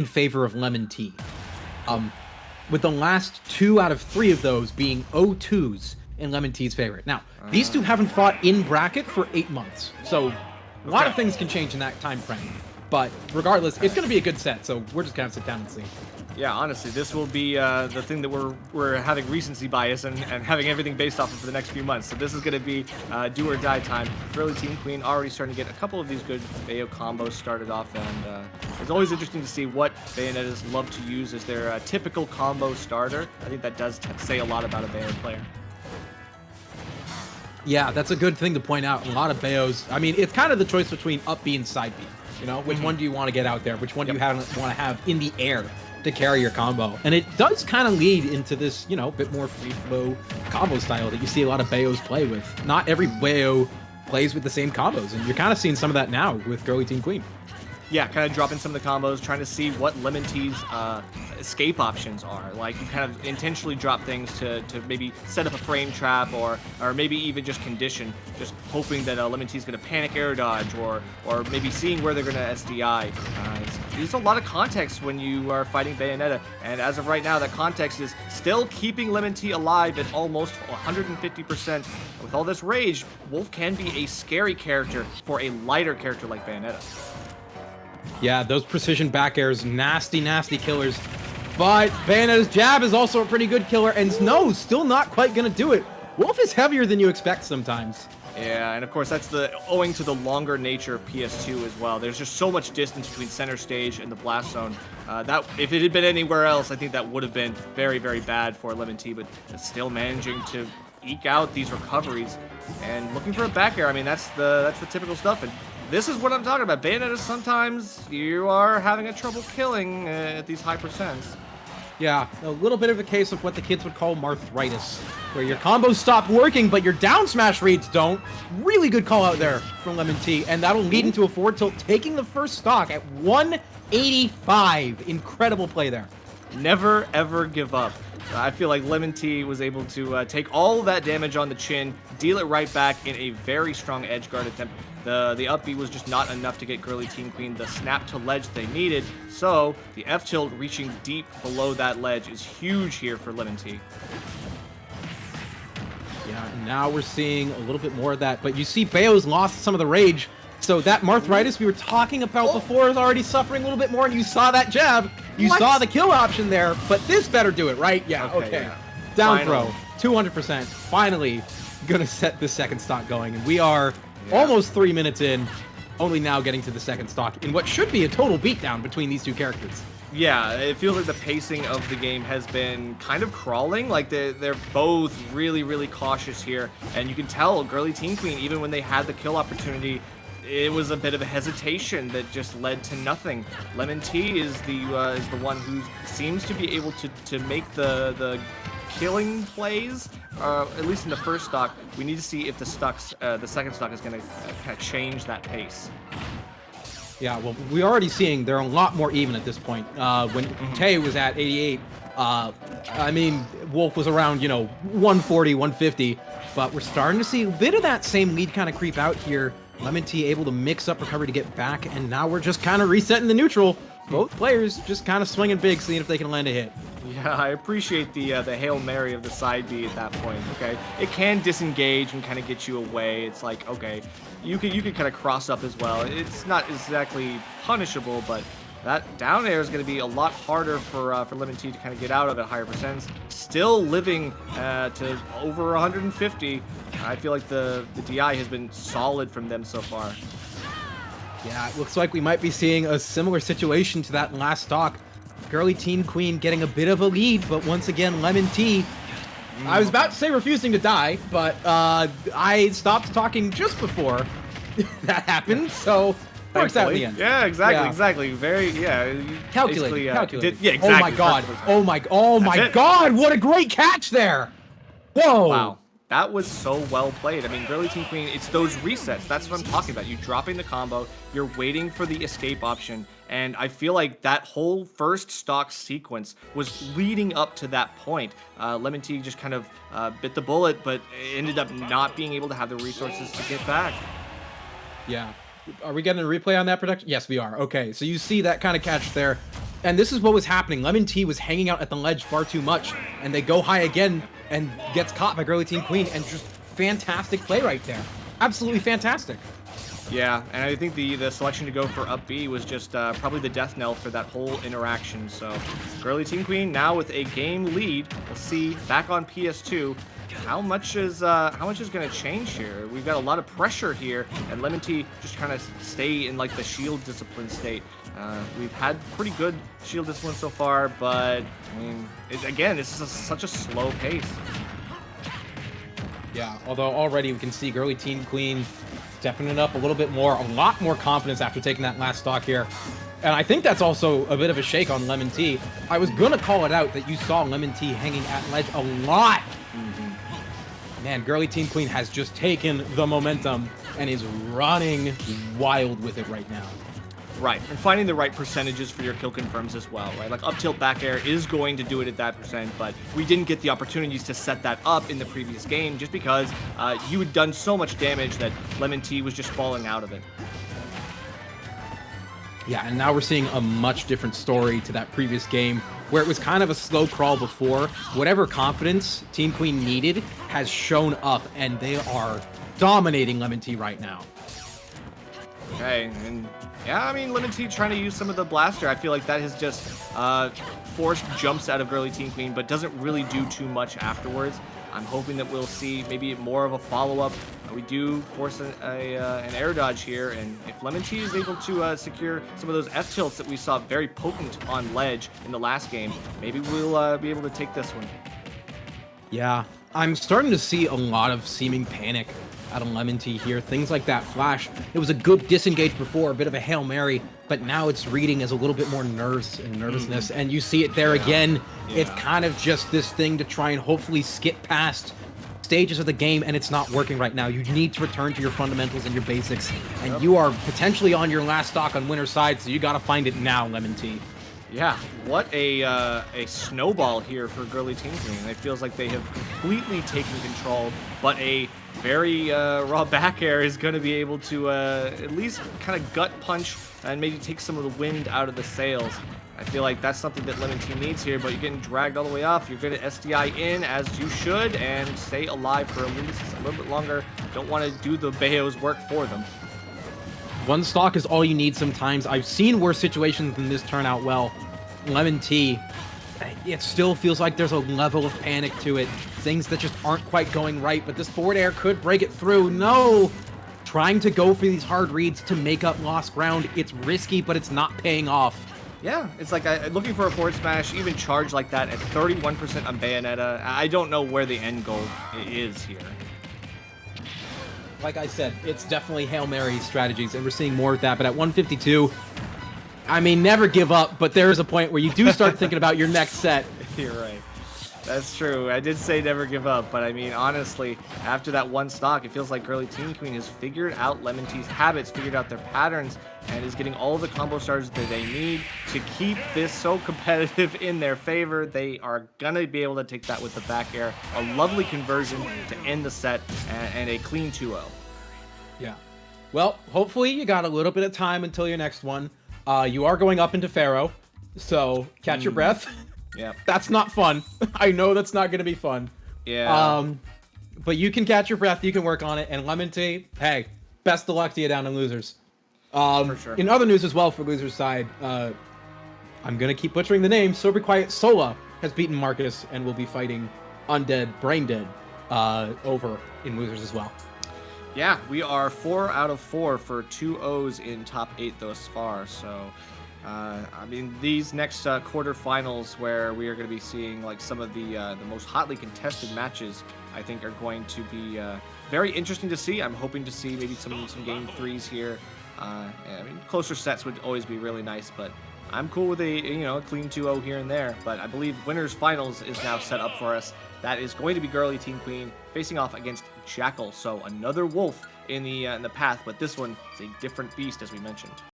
in favor of LemonTea. With the last 2 out of 3 of those being 0-2s in LemonTea's favor. Now, these two haven't fought in bracket for 8 months, so a lot of things can change in that time frame. But regardless, it's going to be a good set, so we're just going to sit down and see. Yeah, honestly, this will be the thing that we're having recency bias and having everything based off of for the next few months. So this is going to be do or die time. GrlyTeenQueen already starting to get a couple of these good Bayo combos started off, and it's always interesting to see what Bayonettas love to use as their typical combo starter. I think that does say a lot about a Bayo player. Yeah, that's a good thing to point out. A lot of Bayos, I mean, it's kind of the choice between up B and side B. You know, which one do you want to get out there? Which one do you want to have in the air to carry your combo? And it does kind of lead into this, you know, bit more free flow combo style that you see a lot of Bayos play with. Not every Bayo plays with the same combos, and you're kind of seeing some of that now with GrlyTeenQueen. Yeah, kind of dropping some of the combos, trying to see what LemonTea's escape options are. Like, you kind of intentionally drop things to maybe set up a frame trap, or maybe even just condition, just hoping that LemonTea's going to panic air dodge, or maybe seeing where they're going to SDI. There's a lot of context when you are fighting Bayonetta, and as of right now, that context is still keeping LemonTea alive at almost 150%. With all this rage, Wolf can be a scary character for a lighter character like Bayonetta. Yeah, those precision back airs, nasty, nasty killers. But Bayonetta's jab is also a pretty good killer, and no, still not quite gonna do it. Wolf is heavier than you expect sometimes. Yeah, and of course that's owing to the longer nature of PS2 as well. There's just so much distance between center stage and the blast zone. That if it had been anywhere else, I think that would have been very, very bad for LemonTea, but still managing to eke out these recoveries and looking for a back air. I mean, that's the typical stuff. And this is what I'm talking about. Bayonetta, sometimes you are having a trouble killing at these high percents. Yeah, a little bit of a case of what the kids would call marthritis, where your combos stop working, but your down smash reads don't. Really good call out there from LemonTea, and that'll lead into a forward tilt, taking the first stock at 185. Incredible play there. Never, ever give up. I feel like LemonTea was able to take all that damage on the chin, deal it right back in a very strong edge guard attempt. The up B was just not enough to get GrlyTeenQueen the snap to ledge they needed, so the F tilt reaching deep below that ledge is huge here for LemonTea. Yeah, and now we're seeing a little bit more of that, but you see Bayo's lost some of the rage, so that marthritis we were talking about before is already suffering a little bit more, and you saw that jab. You saw the kill option there, but this better do it, right? Yeah, okay. Yeah. Down throw, 200%. Finally gonna set the second stock going, and we are almost 3 minutes in, only now getting to the second stock in what should be a total beatdown between these two characters. Yeah, it feels like the pacing of the game has been kind of crawling. Like they're both really, really cautious here, and you can tell GrlyTeenQueen, even when they had the kill opportunity, it was a bit of a hesitation that just led to nothing. LemonTea is the one who seems to be able to make the killing plays, at least in the first stock. We need to see if the second stock is going to kind of change that pace. Yeah, well, we're already seeing they're a lot more even at this point. When Tay was at 88, I mean, Wolf was around, 140, 150, but we're starting to see a bit of that same lead kind of creep out here. LemonTea able to mix up recovery to get back, and now we're just kind of resetting the neutral. Both players just kind of swinging big, seeing if they can land a hit. Yeah, I appreciate the Hail Mary of the side B at that point, okay? It can disengage and kind of get you away. It's like, okay, you can kind of cross up as well. It's not exactly punishable, but that down air is going to be a lot harder for LemonTea to kind of get out of at higher percents. Still living to over 150. I feel like the DI has been solid from them so far. Yeah, it looks like we might be seeing a similar situation to that last stock. GrlyTeenQueen getting a bit of a lead, but once again, LemonTea, I was about to say refusing to die, but I stopped talking just before that happened, so works out in the end. Yeah, exactly. Very, Calculated. Yeah, exactly. Oh my god. Oh my god, what a great catch there. Whoa. Wow. That was so well played. I mean, GrlyTeenQueen, it's those resets. That's what I'm talking about. You dropping the combo, you're waiting for the escape option, and I feel like that whole first stock sequence was leading up to that point. LemonTea just kind of bit the bullet, but ended up not being able to have the resources to get back. Yeah. Are we getting a replay on that production? Yes, we are. Okay, so you see that kind of catch there. And this is what was happening. LemonTea was hanging out at the ledge far too much, and they go high again and gets caught by GrlyTeenQueen, and just fantastic play right there. Absolutely fantastic. Yeah, and I think the selection to go for up B was just probably the death knell for that whole interaction. So GrlyTeenQueen now with a game lead. We'll see back on PS2 how much is going to change here. We've got a lot of pressure here, and LemonTea just kind of stay in like the shield discipline state. We've had pretty good shield discipline so far, but I mean, again, this is such a slow pace. Yeah, although already we can see GrlyTeenQueen stepping it up a little bit more, a lot more confidence after taking that last stock here. And I think that's also a bit of a shake on LemonTea. I was going to call it out that you saw LemonTea hanging at ledge a lot. Man, GrlyTeenQueen has just taken the momentum and is running wild with it right now. Right, and finding the right percentages for your kill confirms as well, right? Like up tilt back air is going to do it at that percent, but we didn't get the opportunities to set that up in the previous game just because you had done so much damage that LemonTea was just falling out of it. Yeah, and now we're seeing a much different story to that previous game, where it was kind of a slow crawl before. Whatever confidence Team Queen needed has shown up, and they are dominating LemonTea right now. Okay, and yeah, I mean, LemonTea trying to use some of the blaster. I feel like that has just forced jumps out of GrlyTeenQueen, but doesn't really do too much afterwards. I'm hoping that we'll see maybe more of a follow-up. We do force an air dodge here, and if LemonTea is able to secure some of those F-tilts that we saw very potent on ledge in the last game, maybe we'll be able to take this one. Yeah, I'm starting to see a lot of seeming panic out of LemonTea here. Things like that flash. It was a good disengage before, a bit of a Hail Mary, but now it's reading as a little bit more nerves and nervousness, and you see it there again. Yeah. It's kind of just this thing to try and hopefully skip past stages of the game, and it's not working right now. You need to return to your fundamentals and your basics, and you are potentially on your last stock on winner's side, so you got to find it now, LemonTea. Yeah, what a snowball here for GrlyTeenQueen. It feels like they have completely taken control, but a very raw back air is going to be able to at least kind of gut punch and maybe take some of the wind out of the sails. I feel like that's something that LemonTea needs here, but you're getting dragged all the way off. You're good at SDI in, as you should, and stay alive for a little bit longer. Don't want to do the Bayo's work for them. One stock is all you need sometimes. I've seen worse situations than this turn out well. LemonTea, it still feels like there's a level of panic to it. Things that just aren't quite going right, but this forward air could break it through. No! Trying to go for these hard reads to make up lost ground. It's risky, but it's not paying off. Yeah, it's like looking for a forward smash, even charge like that at 31% on Bayonetta. I don't know where the end goal is here. Like I said, it's definitely Hail Mary strategies, and we're seeing more of that, but at 152, I mean, never give up, but there is a point where you do start thinking about your next set. You're right. That's true. I did say never give up, but I mean, honestly, after that one stock, it feels like GrlyTeenQueen has figured out LemonTea's habits, figured out their patterns, and is getting all the combo starters that they need to keep this so competitive in their favor. They are going to be able to take that with the back air. A lovely conversion to end the set, and a clean 2-0. Yeah. Well, hopefully you got a little bit of time until your next one. You are going up into Pharaoh, so catch your breath. Yeah. That's not fun. I know that's not going to be fun. Yeah. But you can catch your breath. You can work on it. And LemonTea, hey, best of luck to you down in losers. For sure. In other news as well for losers side, I'm going to keep butchering the name. So be quiet. Sola has beaten Marcus and will be fighting Undead Braindead over in losers as well. Yeah, we are 4 out of 4 for 2 O's in top 8 thus far. So, I mean, these next quarterfinals where we are going to be seeing like some of the most hotly contested matches, I think are going to be very interesting to see. I'm hoping to see maybe some game 3s here. I mean, closer sets would always be really nice, but I'm cool with a clean 2-0 here and there. But I believe winners finals is now set up for us. That is going to be GrlyTeenQueen facing off against Jackal. So another wolf in the path, but this one is a different beast, as we mentioned.